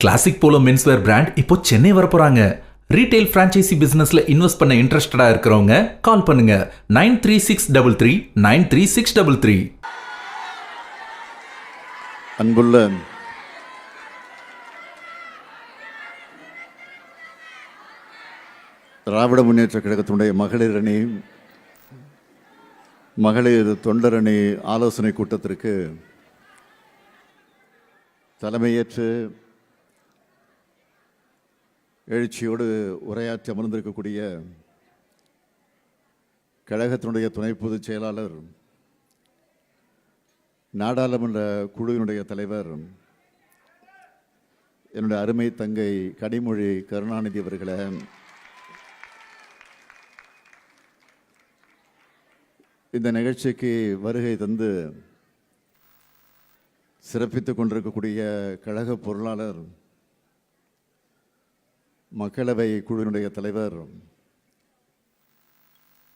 Classic polo menswear brand இப்போ Chennai வரப்போறாங்க. Retail franchisee பிசினஸ்ல invest பண்ண இன்ட்ரெஸ்டடா இருக்கிறவங்க கால் பண்ணுங்க 9363393633. அன்புள்ள திராவிட முன்னேற்ற கழகத்தினுடைய மகளிர் அணி, மகளிர் தொண்டரணி ஆலோசனை கூட்டத்திற்கு தலைமையேற்று எழுச்சியோடு உரையாற்றி அமர்ந்திருக்கக்கூடிய கழகத்தினுடைய துணை பொதுச் செயலாளர், நாடாளுமன்ற குழுவினுடைய தலைவர், என்னுடைய அருமை தங்கை கனிமொழி கருணாநிதி அவர்களே, இந்த நிகழ்ச்சிக்கு வருகை தந்து சிறப்பித்துக் கொண்டிருக்கக்கூடிய கழக பொருளாளர், மக்களவை குழுவினுடைய தலைவர்,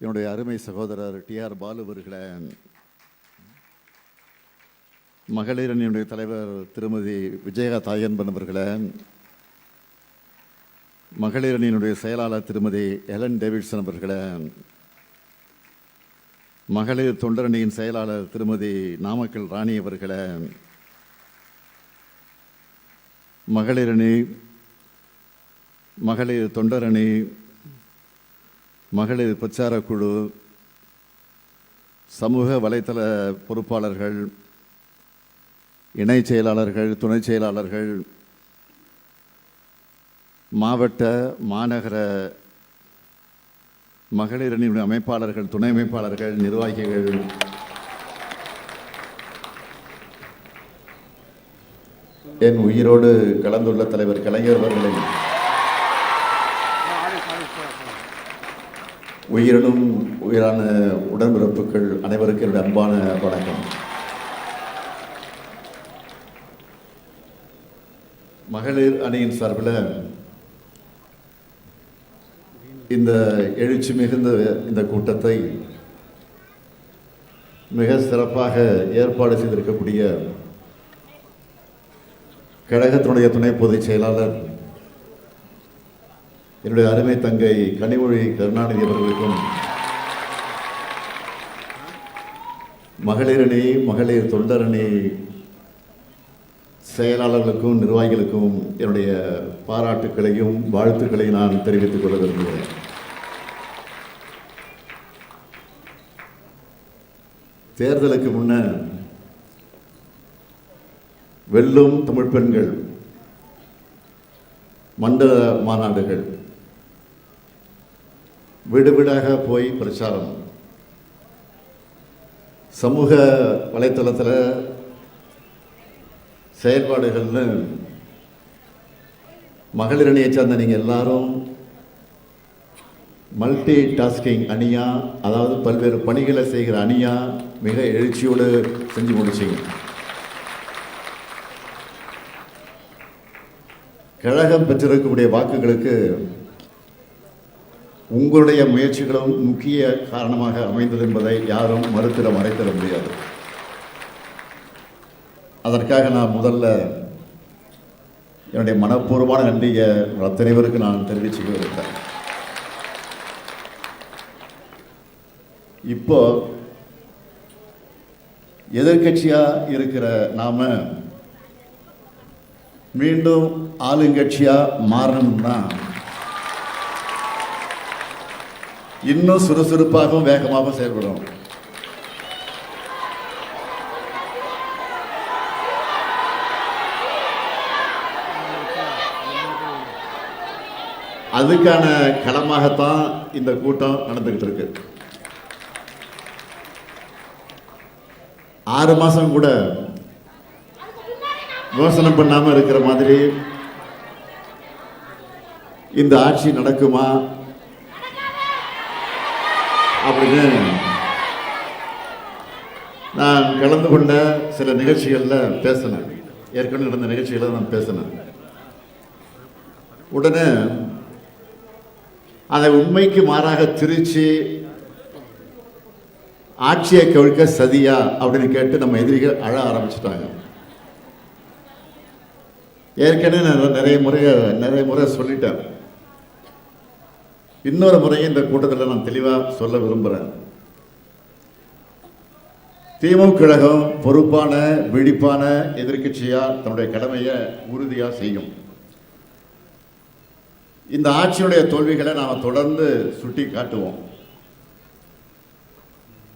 என்னுடைய அருமை சகோதரர் TR பாலு அவர்களே, மகளிர் அணியினுடைய தலைவர் திருமதி விஜயா தாயன்பன் அவர்களே, மகளிர் அணியினுடைய செயலாளர் திருமதி எலன் டேவிட்சன் அவர்களே, மகளிர் தொண்டரணியின் செயலாளர் திருமதி நாமக்கல் ராணி அவர்களே, மகளிர் அணி, மகளிர் தொண்டரணி, மகளிர் பிரச்சார குழு, சமூக வலைத்தள பொறுப்பாளர்கள், இணை செயலாளர்கள், துணை செயலாளர்கள், மாவட்ட மாநகர மகளிர் அணியுடைய அமைப்பாளர்கள், துணை அமைப்பாளர்கள், நிர்வாகிகள், என் உயிரோடு கலந்துள்ள தலைவர் கலைஞர் அவர்களின் உயிரினும் உயிரான உடன்பிறப்புகள் அனைவருக்கும் என்னுடைய அன்பான வணக்கம். மகளிர் அணியின் சார்பில் இந்த எழுச்சி மிகுந்த இந்த கூட்டத்தை மிக சிறப்பாக ஏற்பாடு செய்திருக்கக்கூடிய கழகத்தினுடைய துணை பொதுச் செயலாளர், என்னுடைய அருமை தங்கை கனிமொழி கருணாநிதி அவர்களுக்கும், மகளிர் அணி, மகளிர் தொண்டரணி செயலாளர்களுக்கும் நிர்வாகிகளுக்கும் என்னுடைய பாராட்டுக்களையும் வாழ்த்துக்களையும் நான் தெரிவித்துக் கொள்ள விரும்புகிறேன். தேர்தலுக்கு முன்ன வெல்லும் தமிழ் பெண்கள் மண்டல மாநாடுகள், வீடு வீடாக போய் பிரச்சாரம், சமூக வலைத்தளத்தில் செயல்பாடுகள்னு மகளிர் அணியை சார்ந்த நீங்கள் எல்லாரும் மல்டி டாஸ்கிங் அணியா, அதாவது பல்வேறு பணிகளை செய்கிற அணியா மிக எழுச்சியோடு செஞ்சு முடிச்சிங்க. கழகம் பெற்றிருக்கக்கூடிய வாக்குகளுக்கு உங்களுடைய முயற்சிகளும் முக்கிய காரணமாக அமைந்தது என்பதை யாரும் மறைத்திட முடியாது. அதற்காக நான் முதல்ல என்னுடைய மனப்பூர்வமான நன்றியை அத்தனை பேருக்கு நான் தெரிவிச்சுக்க விரும்புகிறேன். இப்போ எதிர்கட்சியாக இருக்கிற நாம மீண்டும் ஆளுங்கட்சியாக மாறணும்னா இன்னும் சுறுசுறுப்பாகவும் வேகமாகவும் செயல்படும். அதுக்கான களமாகத்தான் இந்த கூட்டம் நடந்துகிட்டு இருக்கு. 6 மாதம் கூட விமர்சனம் பண்ணாமல் இருக்கிற மாதிரி இந்த ஆட்சி நடக்குமா அப்படின்னு நான் கலந்து கொண்ட சில நிகழ்ச்சிகளில் பேசினேன். ஏற்கனவே நடந்த நிகழ்ச்சிகளில் நான் பேசினேன். உடனே அதை உண்மைக்கு மாறாக திருச்சி ஆட்சியை கவிழ்க்க சதியா அப்படின்னு கேட்டு நம்ம எதிரிகள் அழ ஆரம்பிச்சிட்டாங்க. ஏற்கனவே நான் நிறைய முறை சொல்லிட்டேன். இன்னொரு முறையும் இந்த கூட்டத்தில் நான் தெளிவாக சொல்ல விரும்புகிறேன். திமுக கழகம் பொறுப்பான விழிப்பான எதிர்க்கட்சியாக தன்னுடைய கடமையை உறுதியாக செய்யும். இந்த ஆட்சியுடைய தோல்விகளை நாம் தொடர்ந்து சுட்டி காட்டுவோம்,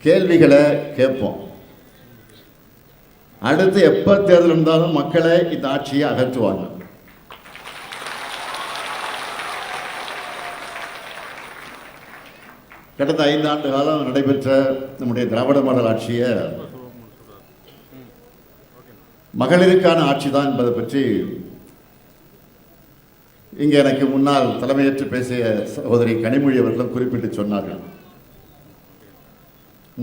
கேள்விகளை கேட்போம். அடுத்து எப்போ தேர்தல் இருந்தாலும் மக்களை இந்த ஆட்சியை அகற்றுவாங்க. கடந்த 5 ஆண்டு காலம் நடைபெற்ற நம்முடைய திராவிட மாடல் ஆட்சியை மகளிருக்கான ஆட்சி தான் என்பதை பற்றி இங்கே எனக்கு முன்னால் தலைமையேற்று பேசிய சகோதரி கனிமொழி அவர்களும் குறிப்பிட்டு சொன்னார்கள்.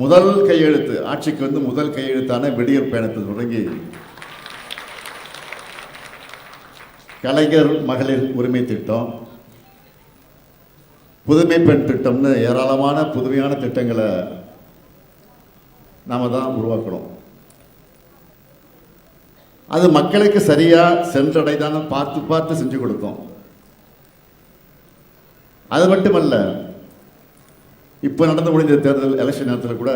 முதல் கையெழுத்து ஆட்சிக்கு முதல் கையெழுத்தான விடியல் பயணத்தில் தொடங்கி கலைஞர் மகளிர் உரிமை திட்டம், புதுமை பெண் திட்டம்னு ஏராளமான புதுமையான திட்டங்களை நாம் தான் உருவாக்கணும். அது மக்களுக்கு சரியாக சென்றடைதான பார்த்து செஞ்சு கொடுத்தோம். அது மட்டுமல்ல, இப்போ நடந்து முடிஞ்ச தேர்தல் எலெக்ஷன் நேரத்தில் கூட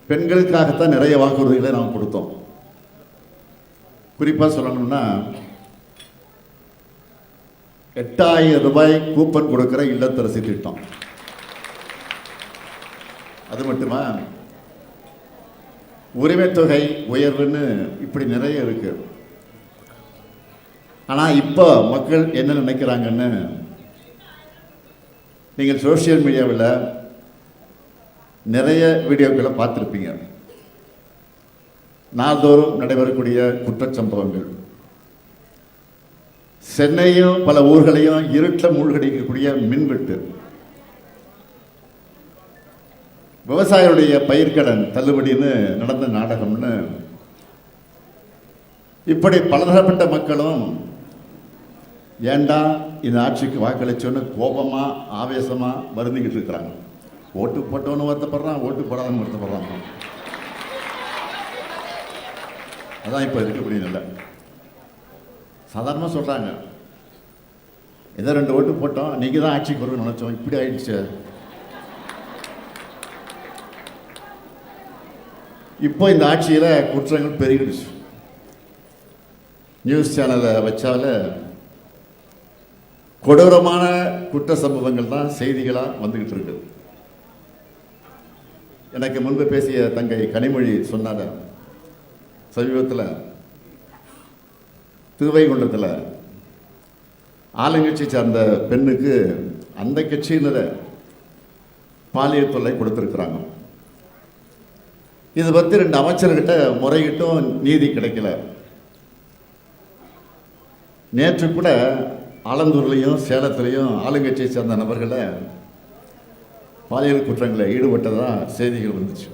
பெண்களுக்காகத்தான் நிறைய வாக்குறுதிகளை நாம் கொடுத்தோம். குறிப்பாக சொல்லணும்னா 8000 ரூபாய் கூப்பன் கொடுக்கிற இல்லத்தரசி திட்டம். அது மட்டுமா, உரிமை தொகை உயர்வுன்னு இப்படி நிறைய இருக்கு. ஆனால் இப்போ மக்கள் என்ன நினைக்கிறாங்கன்னு நீங்கள் சோசியல் மீடியாவில் நிறைய வீடியோக்களை பார்த்துருப்பீங்க. நாள்தோறும் நடைபெறக்கூடிய குற்றச்சம்பவங்கள், சென்னையும் பல ஊர்களையும் இருட்டில் மூழ்கடிக்கக்கூடிய மின்வெட்டு, விவசாயிகளுடைய பயிர்க்கடன் தள்ளுபடின்னு நடந்த நாடகம்னு இப்படி பலதரப்பட்ட மக்களும் ஏண்டா இந்த ஆட்சிக்கு வாக்களிச்சோன்னு கோபமா ஆவேசமா வருந்திக்கிட்டு இருக்கிறாங்க. ஓட்டு போட்டவனு வருத்தப்படுறான், ஓட்டு போடாதவனு வருத்தப்படுறாங்க. அதான் இப்போ இருக்கக்கூடிய நிலை. சாதாரணமாக சொல்கிறாங்க, ஏதோ 2 ஓட்டு போட்டோம், நீங்கள் தான் ஆட்சிக்கு வரும்னு நினச்சோம், இப்படி ஆயிடுச்சு. இப்போ இந்த ஆட்சியில் குற்றங்கள் பெருகிடுச்சு. நியூஸ் சேனலை வச்சால கொடூரமான குற்ற சம்பவங்கள் தான் செய்திகளாக வந்துக்கிட்டு இருக்கு. எனக்கு முன்பு பேசிய தங்கை கனிமொழி சொன்னாங்க, சமீபத்தில் திருவைகுண்டத்தில் ஆளுங்கட்சி சார்ந்த பெண்ணுக்கு அந்த கட்சியினரை பாலியல் தொல்லை கொடுத்துருக்குறாங்க. இது பற்றி 2 அமைச்சர்கிட்ட முறையிட்டும் நீதி கிடைக்கல. நேற்று கூட ஆலந்தூர்லையும் சேலத்துலையும் ஆளுங்கட்சியை சேர்ந்த நபர்களை பாலியல் குற்றங்களில் ஈடுபட்டதாக செய்திகள் வந்துச்சு.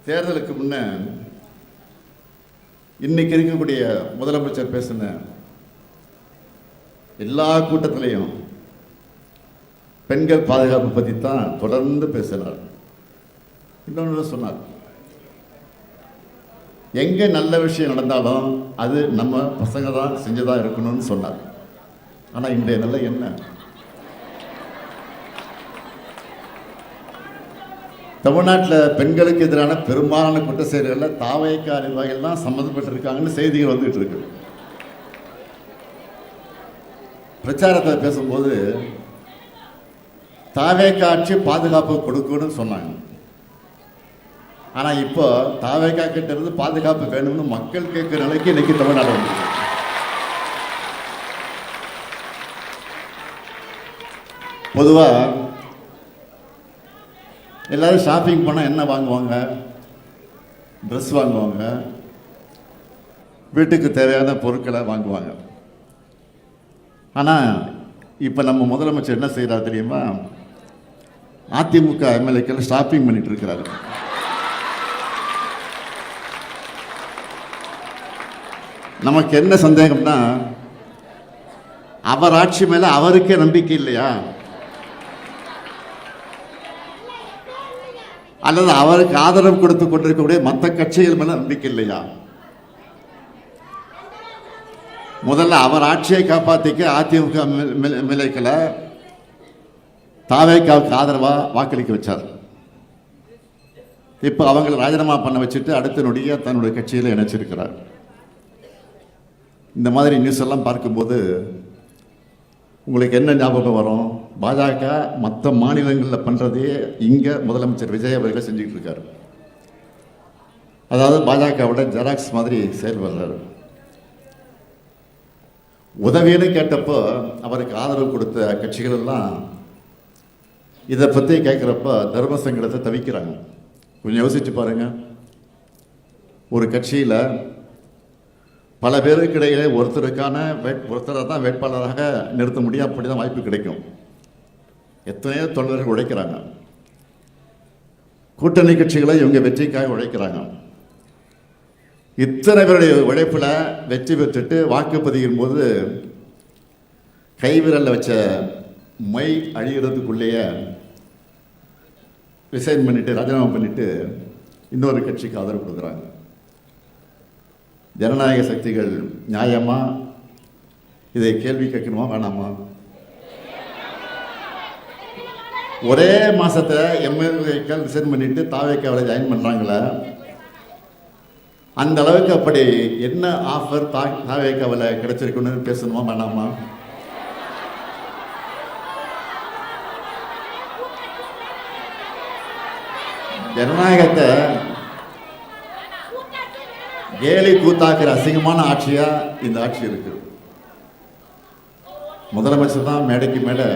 தேர்தலுக்கு முன்ன இன்னைக்கு இருக்கக்கூடிய முதலமைச்சர் பேசின எல்லா கூட்டத்திலையும் பெண்கள் பாதுகாப்பு பற்றி தான் தொடர்ந்து பேசினார். இன்னொன்று சொன்னார், எங்கே நல்ல விஷயம் நடந்தாலும் அது நம்ம பசங்க தான் செஞ்சுதான் இருக்கணும்னு சொன்னார். ஆனால் இன்றைய நிலை என்ன? தமிழ்நாட்டில் பெண்களுக்கு எதிரான பெரும்பாலான குற்ற செயல்களில் தாவேக்கா நிர்வாகிகள் தான் சம்மந்தப்பட்டிருக்காங்கன்னு செய்திகள் வந்துகிட்டு இருக்கு. பிரச்சாரத்தை பேசும்போது தாவேக்கா ஆட்சி பாதுகாப்பு கொடுக்கணும்னு சொன்னாங்க. ஆனால் இப்போ தாவேக்கா கிட்ட இருந்து பாதுகாப்பு வேணும்னு மக்கள் கேட்குற நிலைக்கு இன்னைக்கு தமிழ்நாடு வந்து. பொதுவாக எல்லாரும் ஷாப்பிங் போனால் என்ன வாங்குவாங்க? ட்ரெஸ் வாங்குவாங்க, வீட்டுக்கு தேவையான பொருட்களை வாங்குவாங்க. ஆனால் இப்போ நம்ம முதலமைச்சர் என்ன செய்கிறார் தெரியுமா? அதிமுக எம்எல்ஏக்கள் ஷாப்பிங் பண்ணிட்டு இருக்கிறாரு. நமக்கு என்ன சந்தேகம்னா, அவர் ஆட்சி மேலே அவருக்கே நம்பிக்கை இல்லையா? அல்லது அவருக்கு ஆதரவு கொடுத்து கொண்டிருக்கக்கூடிய மற்ற கட்சிகள் மேலே நம்பிக்கை இல்லையா? முதல்ல அவர் ஆட்சியை காப்பாற்றிக்க அதிமுக மிலைக்கல தாவேக்காவுக்கு ஆதரவாக வாக்களிக்க வச்சார். இப்போ அவங்களை ராஜினாமா பண்ண வச்சுட்டு அடுத்த நொடிய தன்னுடைய கட்சியில் இணைச்சிருக்கிறார். இந்த மாதிரி நியூஸ் எல்லாம் பார்க்கும்போது உங்களுக்கு என்ன ஞாபகம் வரும்? பாஜக மற்ற மாநிலங்களில் பண்ணுறதே இங்கே முதலமைச்சர் விஜய் அவர்கள் செஞ்சுக்கிட்டு இருக்காரு. அதாவது பாஜகவோட ஜெராக்ஸ் மாதிரி செயல்படுறாரு. உதவின்னு கேட்டப்போ அவருக்கு ஆதரவு கொடுத்த கட்சிகள் எல்லாம் இதை பற்றி கேட்குறப்ப தர்ம சங்கடத்தை தவிக்கிறாங்க. கொஞ்சம் யோசிச்சு பாருங்க. ஒரு கட்சியில் பல பேருக்கு இடையிலே ஒருத்தரை தான் வேட்பாளராக நிறுத்த முடியும். அப்படி தான் வாய்ப்பு கிடைக்கும். எத்தனையோ தொண்டர்கள் உழைக்கிறாங்க. கூட்டணி கட்சிகளை இவங்க வெற்றிக்காக உழைக்கிறாங்க. இத்தனை பேருடைய உழைப்பில் வெற்றி பெற்றுட்டு வாக்குப்பதிவின் போது கைவிரலில் வச்ச மை அழிகிறதுக்குள்ளேயே ரிசைன் பண்ணிட்டு ராஜினாமா பண்ணிட்டு இன்னொரு கட்சிக்கு ஆதரவு கொடுக்குறாங்க. ஜனநாயக சக்திகள் நியாயமா இதை கேள்வி கேட்கணுமா வேணாமா? ஒரே மாசத்துல எம்எல்ஏக்கள் ரிசைன் பண்ணிட்டு தாவேக்காவில் ஜாயின் பண்றாங்களே, அந்த அளவுக்கு அப்படி என்ன ஆஃபர் தாவேக்காவில் கிடைச்சிருக்குன்னு பேசணுமா வேணாமா? ஜனநாயகத்தை கேலி கூத்தாக்குற அசிங்கமான ஆட்சியா இந்த ஆட்சி இருக்கு. முதலமைச்சர் தான் மேடைக்கு மேடை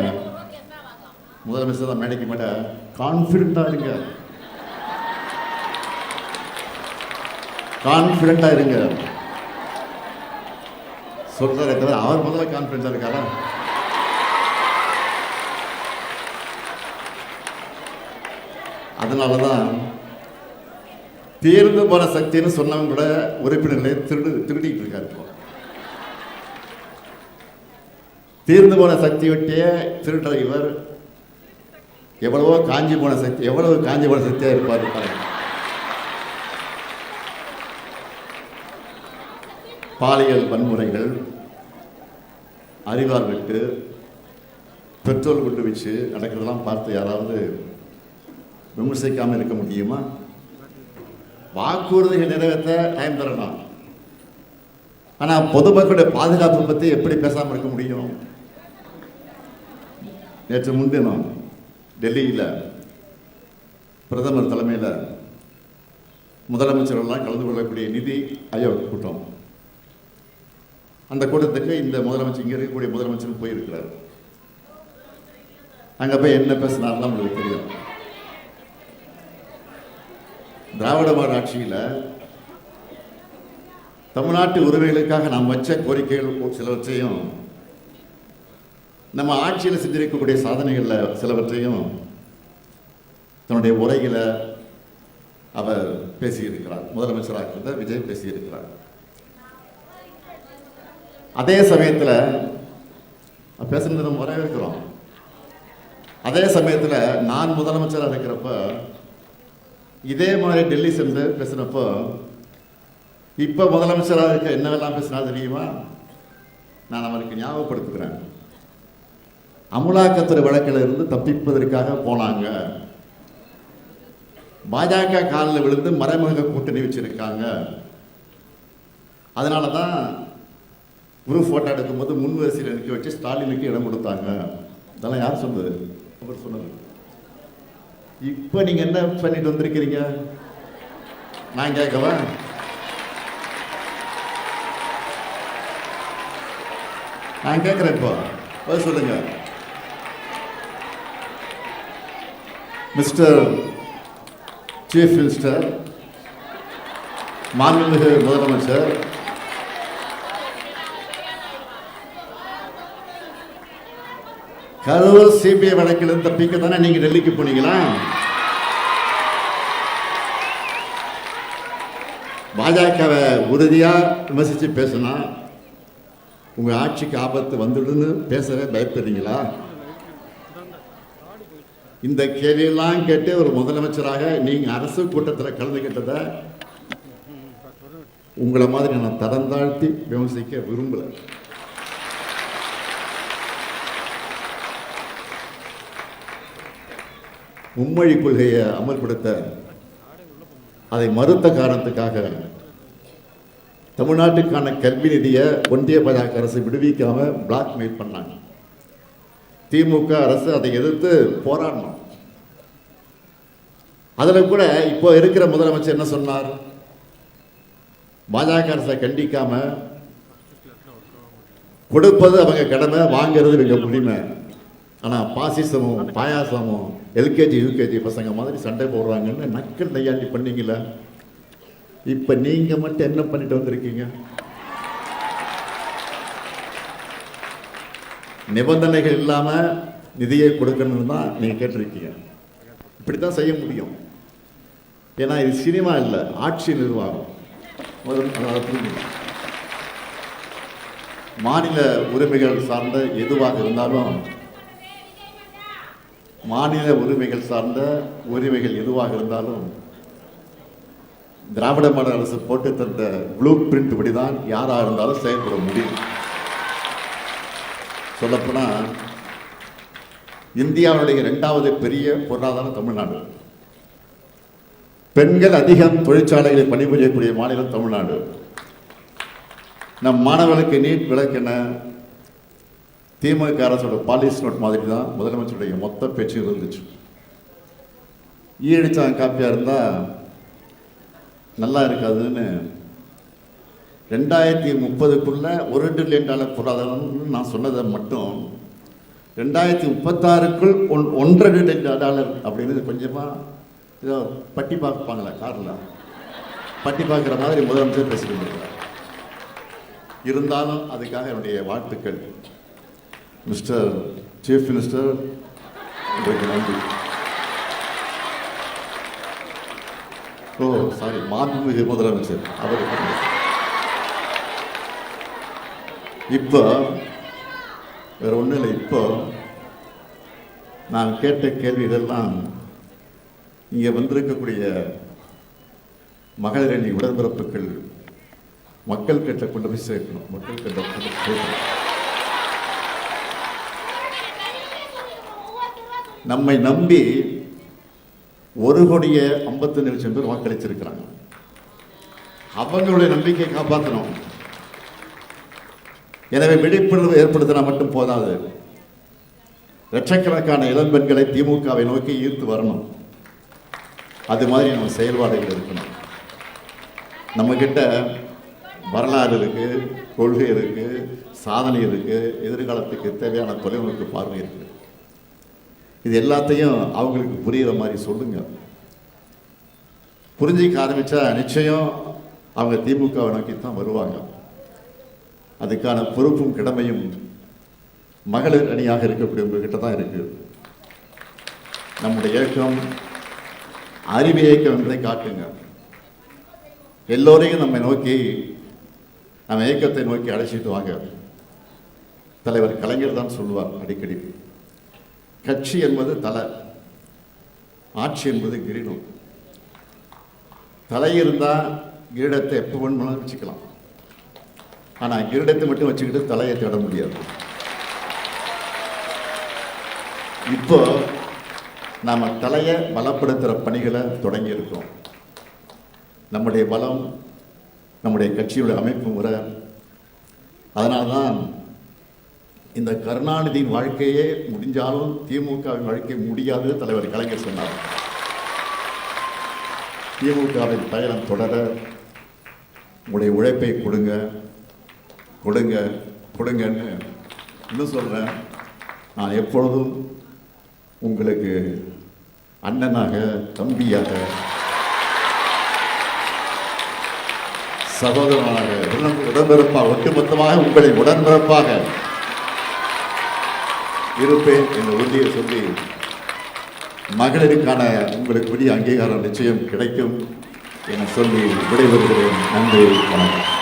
கான்ஃபிடண்டா இருங்க சொல்றாரு. தவிர அவர் முதல்ல கான்ஃபிடண்டா இருக்காரா? அதனாலதான் தேர்ந்து போன சக்தின்னு சொன்னவங்க கூட உறுப்பினர்களை திருடிட்டு இருக்காரு. தீர்ந்து போன சக்தி விட்டே திருடுற இவர் எவ்வளவு காஞ்சி போன சக்தியா இருப்பார். பாலியல் வன்முறைகள், அறிவார் வெட்டு, பெட்ரோல் குண்டு வச்சு நடக்கிறதெல்லாம் பார்த்து யாராவது விமர்சிக்காமல் இருக்க முடியுமா? வாக்குறுதிகள் நிறைவேற்ற டைம் தரணும். ஆனால் பொதுமக்களுடைய பாதுகாப்பு பற்றி எப்படி பேசாமல் இருக்க முடியும்? நேற்று முன்தினம் டெல்லியில் பிரதமர் தலைமையில் முதலமைச்சர்கள்லாம் கலந்து கொள்ளக்கூடிய நிதி ஆயோக் கூட்டம். அந்த கூட்டத்துக்கு இந்த முதலமைச்சர், இங்கே இருக்கக்கூடிய முதலமைச்சர் போயிருக்கிறார். அங்கே போய் என்ன பேசினார்லாம் உங்களுக்கு தெரியும். திராவிட மாடல் ஆட்சியில் தமிழ்நாட்டு உரிமைகளுக்காக நாம் வச்ச கோரிக்கைகள் சிலவற்றையும், நம்ம ஆட்சியில் செஞ்சிருக்கக்கூடிய சாதனைகளில் சிலவற்றையும் தன்னுடைய உரையில் அவர் பேசியிருக்கிறார். முதலமைச்சராக இருந்த விஜய் பேசியிருக்கிறார். அதே சமயத்தில் பேசுனது நம்ம வரவேற்கிறோம். அதே சமயத்தில் நான் முதலமைச்சராக இருக்கிறப்ப இதே மாதிரி டெல்லி சென்று பேசினப்போ இப்போ முதலமைச்சராக இருக்க என்னவெல்லாம் பேசினா தெரியுமா? நான் அவருக்கு ஞாபகப்படுத்துகிறேன். அமலாக்கத்துறை வழக்கில் இருந்து தப்பிப்பதற்காக போனாங்க. பாஜக காலில் விழுந்து மறைமுக கூட்டணி வச்சிருக்காங்க. அதனால தான் குரூப் ஃபோட்டோ எடுக்கும்போது முன் வரிசையில் நிற்க வச்சு ஸ்டாலினுக்கு இடம் கொடுத்தாங்க. இதெல்லாம் யார் சொன்னது? அவர் சொன்னது. இப்போ நீங்கள் என்ன பண்ணிட்டு வந்திருக்கிறீங்க? நான் கேட்கவா? நான் கேட்குறேன். இப்போ பதில் சொல்லுங்க. மிஸ்டர் சீஃப் மினிஸ்டர், மாண்புமிகு முதலமைச்சர், கரூர் சிபிஐ வழக்கிலிருந்து தப்பிக்க தானே நீங்க டெல்லிக்கு போனீங்களா? பாஜகவை உறுதியா விமர்சிச்சு பேசினா உங்க ஆட்சிக்கு ஆபத்து வந்துடுன்னு பேசவே பயப்படுறீங்களா? இந்த கேள்வியெல்லாம் கேட்டு ஒரு முதலமைச்சராக நீங்க அரசு கூட்டத்தில் கலந்துக்கிட்டதை உங்களை மாதிரி நான் தரம் தாழ்த்தி விமர்சிக்க விரும்பல. மும்மொழி கொள்கையை அமல்படுத்த அதை மறுத்த காரணத்துக்காக தமிழ்நாட்டுக்கான கல்வி நிதியை ஒன்றிய பாஜக அரசு விடுவிக்காம பிளாக்மெயில் பண்ணாங்க. திமுக அரசு அதை எதிர்த்து போராடணும். அதில் கூட இப்போ இருக்கிற முதலமைச்சர் என்ன சொன்னார்? பாஜக அரசை கண்டிக்காம கொடுப்பது அவங்க கடமை, வாங்கிறது இவங்க உரிமை. ஆனால் பாசிசமும் பாயாசமும் எல்கேஜி யூகேஜி பசங்க மாதிரி சண்டை போடுறாங்கன்னு நக்கல் நையாண்டி பண்ணீங்கள. இப்போ நீங்கள் மட்டும் என்ன பண்ணிட்டு வந்திருக்கீங்க? நிபந்தனைகள் இல்லாமல் நிதியை கொடுக்கணும்னு தான் நீங்கள் கேட்டிருக்கீங்க. இப்படி தான் செய்ய முடியும். ஏன்னா இது சினிமா இல்லை, ஆட்சி நிர்வாகம். மாநில உரிமைகள் சார்ந்த எதுவாக இருந்தாலும், மாநில உரிமைகள் சார்ந்த உரிமைகள் எதுவாக இருந்தாலும் திராவிட மாடல் அரசு போட்டு தந்த ப்ளூ பிரிண்ட் படிதான் யாராக இருந்தாலும் செயல்பட முடியும். சொல்லப்போனால் இந்தியாவுடைய 2வது பெரிய பொருளாதாரம் தமிழ்நாடு. பெண்கள் அதிகம் தொழிற்சாலைகளில் பணிபுரியக்கூடிய மாநிலம் தமிழ்நாடு. நம் மாணவர்களுக்கு நீட் விலக்கென திமுக அரசோட பாலிசி நோட் மாதிரி தான் முதலமைச்சருடைய மொத்த பேச்சு இருந்துச்சு. ஈழச்சாங்க காப்பியாக இருந்தால் நல்லா இருக்காதுன்னு 2030க்குள்ள $1 டிரில்லியன் பொருளாதாரம்னு நான் சொன்னதை மட்டும் 2036க்குள் $1.5 டிரில்லியன் அப்படின்னு கொஞ்சமாக ஏதோ பட்டி பார்ப்பாங்களா, காரில் பட்டி பார்க்குற மாதிரி முதலமைச்சர் பேசிட்டு இருக்கிறார். இருந்தாலும் அதுக்காக என்னுடைய வாழ்த்துக்கள். மிஸ்டர் சீஃப் மினிஸ்டர், உங்களுக்கு நன்றி. ஓ சாரி, மாண்புமிகு முதலமைச்சர் அவருக்கு. இப்போ வேற ஒன்றும் இல்லை. இப்போ நான் கேட்ட கேள்விகள்லாம் இங்கே வந்திருக்கக்கூடிய மகளிர் அணி உடன்பிறப்புகள் மக்கள் கிட்ட கொண்டு போய் சேர்க்கணும். மக்கள் கிட்ட கொண்டு போய் சேர்க்கணும். நம்மை நம்பி 1,51,00,000 பேர் வாக்களிச்சிருக்கிறாங்க. அவங்களுடைய நம்பிக்கையை காப்பாற்றணும். எனவே விழிப்புணர்வு ஏற்படுத்தினா மட்டும் போதாது. லட்சக்கணக்கான இளம்பெண்களை திமுகவை நோக்கி ஈர்த்து வரணும். அது மாதிரி நம்ம செயல்பாடுகள் இருக்கணும். நம்ம கிட்ட வரலாறு இருக்கு, கொள்கை இருக்கு, சாதனை இருக்கு, எதிர்காலத்துக்கு தேவையான தொலைநோக்கு பார்வை இருக்கு. இது எல்லாத்தையும் அவங்களுக்கு புரிகிற மாதிரி சொல்லுங்க. புரிஞ்சிக்க ஆரம்பித்தா நிச்சயம் அவங்க திமுகவை நோக்கி தான் வருவாங்க. அதுக்கான பொறுப்பும் கடமையும் மகளிர் அணியாக இருக்கக்கூடிய உங்ககிட்ட தான் இருக்கு. நம்முடைய இயக்கம் அறிவு இயக்கம் என்பதை காட்டுங்க. எல்லோரையும் நம்மை நோக்கி, நம்ம இயக்கத்தை நோக்கி அழைச்சிட்டு வாங்க. தலைவர் கலைஞர் தான் சொல்லுவார் அடிக்கடி, கட்சி என்பது தலை, ஆட்சி என்பது கிரீடம். தலை இருந்தால் கிரீடத்தை எப்போ வேணுமாலும் வச்சுக்கலாம். ஆனால் கிரீடத்தை மட்டும் வச்சுக்கிட்டு தலையை தேட முடியாது. இப்போ நாம் தலையை பலப்படுத்துகிற பணிகளை தொடங்கி இருக்கோம். நம்முடைய பலம் நம்முடைய கட்சியோட அமைப்பு முறை. அதனால்தான் இந்த கருணாநிதியின் வாழ்க்கையே முடிஞ்சாலும் திமுகவின் வாழ்க்கை முடியாது தலைவர் கலைஞர் சொன்னார். திமுகவின் பயணம் தொடர உங்களுடைய உழைப்பை கொடுங்க கொடுங்க கொடுங்கன்னு இன்னும் சொல்கிறேன். நான் எப்பொழுதும் உங்களுக்கு அண்ணனாக, தம்பியாக, சகோதரனாக, உடன்பிறப்பாக, ஒட்டுமொத்தமாக உங்களை உடன்பிறப்பாக இருப்பேன் என்ற உறுதியை சொல்லி, மகளிருக்கான உங்களுக்கு உரிய அங்கீகாரம் நிச்சயம் கிடைக்கும் என சொல்லி விடைபெறுகிறேன். நன்றி, வணக்கம்.